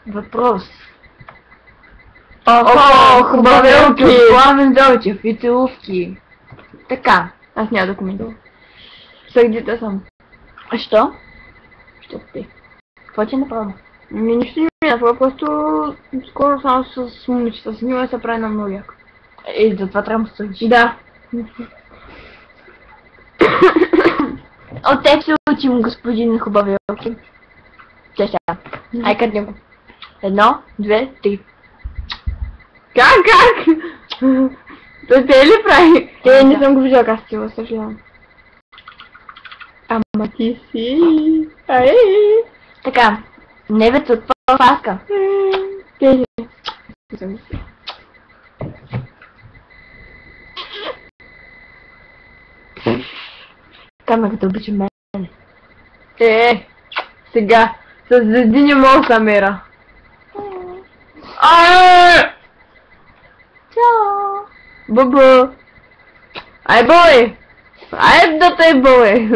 Въпрос. Охо, хубавелки! хубавелки! Пламен Делчев и целувки. Така. Аз няма да коментувам. Сърдита съм. А що? Що ти? Какво ти е направо? Нищо не ми направо, просто скоро само с момичета снима се прави на много яко. Затова трябва да се учи. Да. От теб се учим, господин хубавелки. Чай сега. Ай, къде го? 1, 2, 3. Как? Той те ли прави? Да. Не съм го виждала как стила, съжалявам. Ама ти си... Ай! Така. Невец от паска. Те Камерата обича мен. Сега. С един мол Самира. Чао! Бубу! Ай, бой! Ай, да тъй, бой!